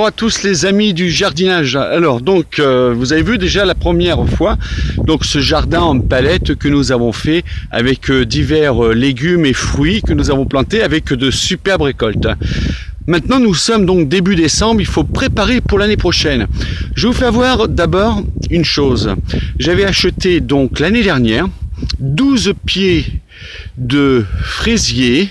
Bonjour à tous les amis du jardinage. Alors donc vous avez vu déjà la première fois donc ce jardin en palette que nous avons fait avec divers légumes et fruits que nous avons plantés avec de superbes récoltes. Maintenant nous sommes donc début décembre, il faut préparer pour l'année prochaine. Je vous fais voir d'abord une chose. J'avais acheté donc l'année dernière 12 pieds de fraisier.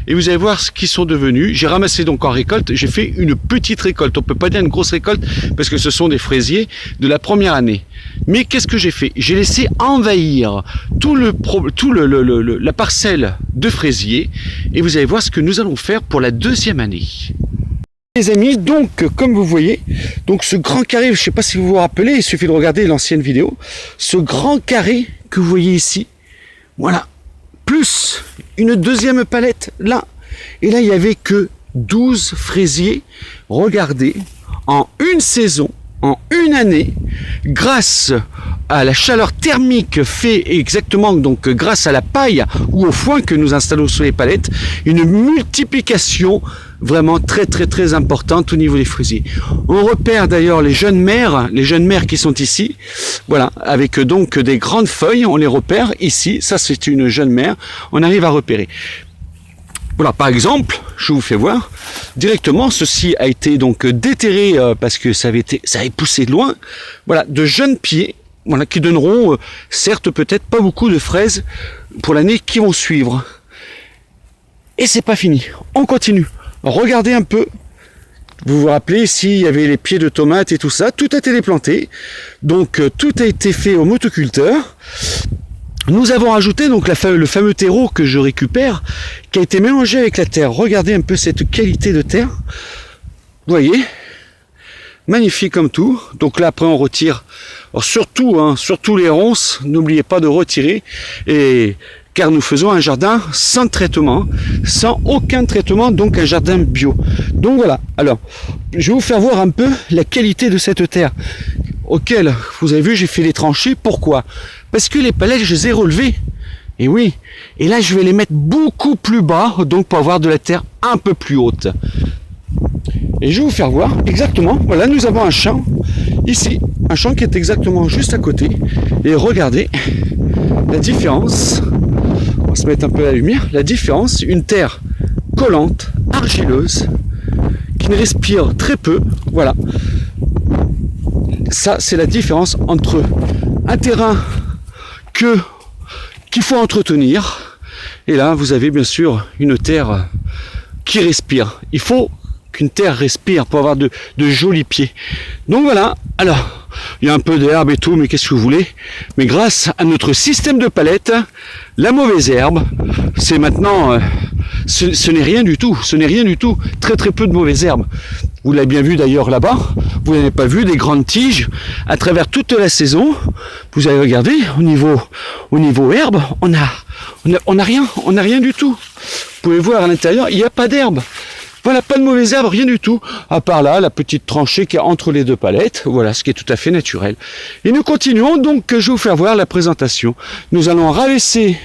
Et vous allez voir ce qu'ils sont devenus. J'ai ramassé donc en récolte, j'ai fait une petite récolte. On ne peut pas dire une grosse récolte parce que ce sont des fraisiers de la première année. Mais qu'est-ce que j'ai fait? J'ai laissé envahir la parcelle de fraisiers et vous allez voir ce que nous allons faire pour la deuxième année. Les amis, donc comme vous voyez, donc ce grand carré, je ne sais pas si vous vous rappelez, il suffit de regarder l'ancienne vidéo, ce grand carré que vous voyez ici, voilà. Plus une deuxième palette là. Et là, il n'y avait que 12 fraisiers. Regardez, en une saison, en une année, grâce à la chaleur thermique fait exactement, donc grâce à la paille ou au foin que nous installons sur les palettes, une multiplication vraiment très importante au niveau des fraisiers. On repère d'ailleurs les jeunes mères qui sont ici, voilà, avec donc des grandes feuilles, on les repère ici, ça c'est une jeune mère, on arrive à repérer. Voilà, par exemple, je vous fais voir, directement, ceci a été donc déterré parce que ça avait poussé de loin, voilà, de jeunes pieds, voilà, qui donneront, certes peut-être pas beaucoup de fraises pour l'année qui vont suivre. Et c'est pas fini, on continue. Regardez un peu, vous vous rappelez ici il y avait les pieds de tomates et tout ça, tout a été déplanté, donc tout a été fait au motoculteur. Nous avons rajouté donc le fameux terreau que je récupère, qui a été mélangé avec la terre. Regardez un peu cette qualité de terre, vous voyez, magnifique comme tout. Donc là après on retire, alors surtout les ronces, n'oubliez pas de retirer, car nous faisons un jardin sans traitement, sans aucun traitement, donc un jardin bio. Donc voilà, alors je vais vous faire voir un peu la qualité de cette terre, auquel, vous avez vu, j'ai fait les tranchées. Pourquoi? Parce que les palettes, je les ai relevées, et oui, et là je vais les mettre beaucoup plus bas, donc pour avoir de la terre un peu plus haute. Et je vais vous faire voir exactement, voilà, nous avons un champ, ici, un champ qui est exactement juste à côté, et regardez la différence. On va se mettre un peu à la lumière. La différence, une terre collante, argileuse, qui ne respire très peu. Voilà. Ça, c'est la différence entre un terrain qu'il faut entretenir. Et là, vous avez bien sûr une terre qui respire. Il faut qu'une terre respire pour avoir de jolis pieds. Donc voilà. Alors, il y a un peu d'herbe et tout, mais qu'est-ce que vous voulez? Mais grâce à notre système de palette, la mauvaise herbe, c'est maintenant, ce n'est rien du tout. Ce n'est rien du tout. Très peu de mauvaise herbe. Vous l'avez bien vu d'ailleurs là-bas. Vous n'avez pas vu des grandes tiges à travers toute la saison. Vous avez regardé au niveau herbe, on a rien du tout. Vous pouvez voir à l'intérieur, il n'y a pas d'herbe. Voilà, pas de mauvaise herbe, rien du tout, à part là, la petite tranchée qui est entre les deux palettes, voilà, ce qui est tout à fait naturel. Et nous continuons, donc je vais vous faire voir la présentation. Nous allons rabaisser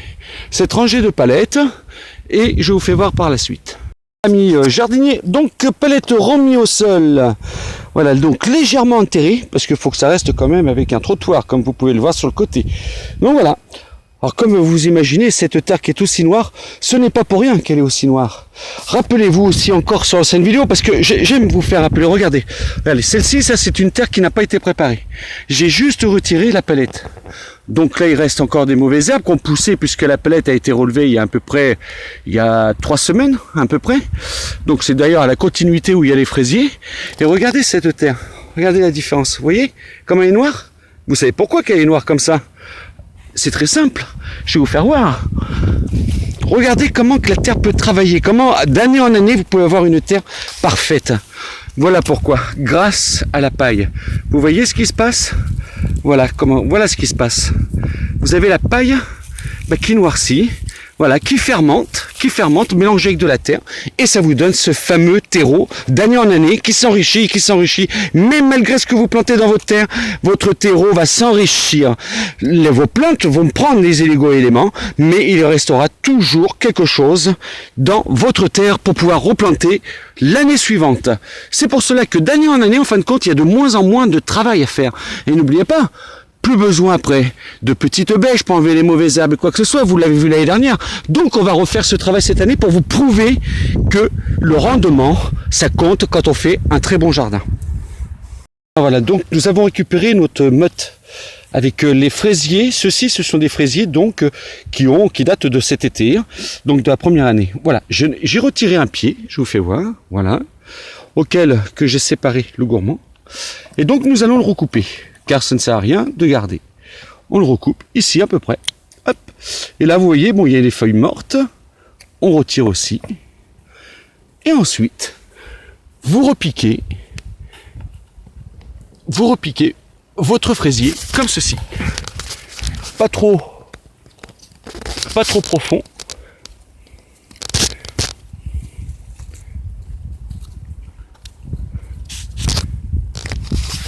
cette rangée de palettes, et je vous fais voir par la suite. Amis jardiniers, donc palette remis au sol, voilà, donc légèrement enterrée, parce qu'il faut que ça reste quand même avec un trottoir, comme vous pouvez le voir sur le côté. Donc voilà. Alors comme vous imaginez, cette terre qui est aussi noire, ce n'est pas pour rien qu'elle est aussi noire. Rappelez-vous aussi encore sur cette vidéo, parce que j'aime vous faire rappeler, regardez. Allez, celle-ci, ça c'est une terre qui n'a pas été préparée. J'ai juste retiré la palette. Donc là, il reste encore des mauvaises herbes qu'on poussait, puisque la palette a été relevée il y a 3 semaines, à peu près. Donc c'est d'ailleurs à la continuité où il y a les fraisiers. Et regardez cette terre, regardez la différence. Vous voyez comme elle est noire? Vous savez pourquoi qu'elle est noire comme ça? C'est très simple, je vais vous faire voir. Regardez comment que la terre peut travailler, comment d'année en année vous pouvez avoir une terre parfaite. Voilà pourquoi, grâce à la paille. Vous voyez ce qui se passe? Voilà ce qui se passe. Vous avez la paille qui noircit, voilà, qui fermente, mélangé avec de la terre, et ça vous donne ce fameux terreau d'année en année qui s'enrichit, même malgré ce que vous plantez dans votre terre, votre terreau va s'enrichir. Vos plantes vont prendre les illégaux éléments, mais il restera toujours quelque chose dans votre terre pour pouvoir replanter l'année suivante. C'est pour cela que d'année en année, en fin de compte, il y a de moins en moins de travail à faire. Et n'oubliez pas, plus besoin après de petites bêches pour enlever les mauvaises herbes et quoi que ce soit, vous l'avez vu l'année dernière. Donc on va refaire ce travail cette année pour vous prouver que le rendement, ça compte quand on fait un très bon jardin. Voilà, donc nous avons récupéré notre motte avec les fraisiers. Ceux-ci, ce sont des fraisiers donc qui datent de cet été, donc de la première année. Voilà, j'ai retiré un pied, je vous fais voir, voilà, auquel que j'ai séparé le gourmand. Et donc nous allons le recouper, car ça ne sert à rien de garder. On le recoupe ici à peu près. Hop. Et là vous voyez, bon, il y a les feuilles mortes. On retire aussi. Et ensuite, vous repiquez votre fraisier comme ceci. Pas trop profond.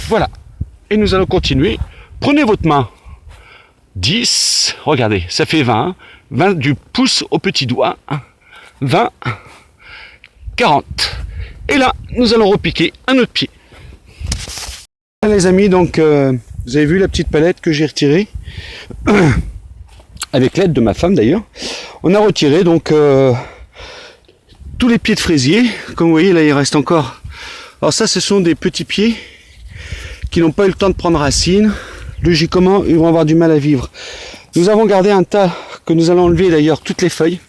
Voilà. Et nous allons continuer. Prenez votre main. 10, regardez, ça fait 20. 20 du pouce au petit doigt. 20, 40. Et là, nous allons repiquer un autre pied. Les amis, donc vous avez vu la petite palette que j'ai retirée avec l'aide de ma femme d'ailleurs. On a retiré donc tous les pieds de fraisier. Comme vous voyez là, il reste encore. Alors ça, ce sont des petits pieds qui n'ont pas eu le temps de prendre racine. Logiquement, ils vont avoir du mal à vivre. Nous avons gardé un tas que nous allons enlever d'ailleurs toutes les feuilles.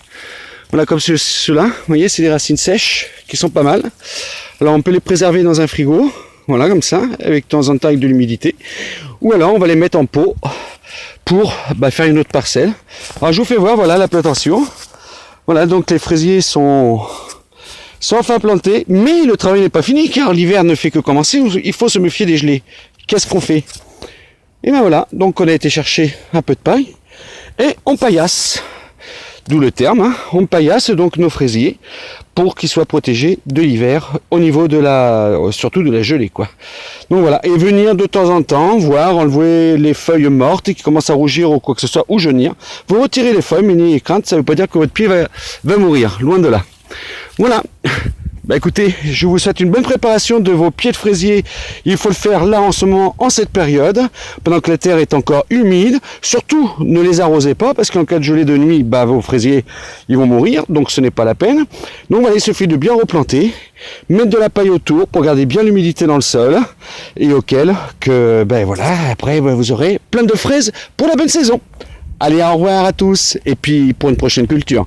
Voilà, comme ceux-là. Vous voyez, c'est des racines sèches qui sont pas mal. Alors on peut les préserver dans un frigo. Voilà, comme ça, avec de temps en temps avec de l'humidité. Ou alors on va les mettre en pot pour faire une autre parcelle. Alors je vous fais voir, voilà la plantation. Voilà, donc les fraisiers sont enfin plantés, mais le travail n'est pas fini car l'hiver ne fait que commencer. Il faut se méfier des gelées. Qu'est-ce qu'on fait? Et bien voilà, donc on a été chercher un peu de paille et on paillasse. D'où le terme, on paillasse donc nos fraisiers pour qu'ils soient protégés de l'hiver au niveau de surtout de la gelée quoi. Donc voilà, et venir de temps en temps voir enlever les feuilles mortes et qui commencent à rougir ou quoi que ce soit ou jaunir. Vous retirez les feuilles, mais n'ayez crainte, ça ne veut pas dire que votre pied va mourir, loin de là. Voilà. Écoutez, je vous souhaite une bonne préparation de vos pieds de fraisier. Il faut le faire là en ce moment, en cette période, pendant que la terre est encore humide. Surtout, ne les arrosez pas, parce qu'en cas de gelée de nuit, vos fraisiers, ils vont mourir, donc ce n'est pas la peine. Donc voilà, il suffit de bien replanter, mettre de la paille autour pour garder bien l'humidité dans le sol, et auquel que, voilà, après vous aurez plein de fraises pour la bonne saison. Allez, au revoir à tous, et puis pour une prochaine culture.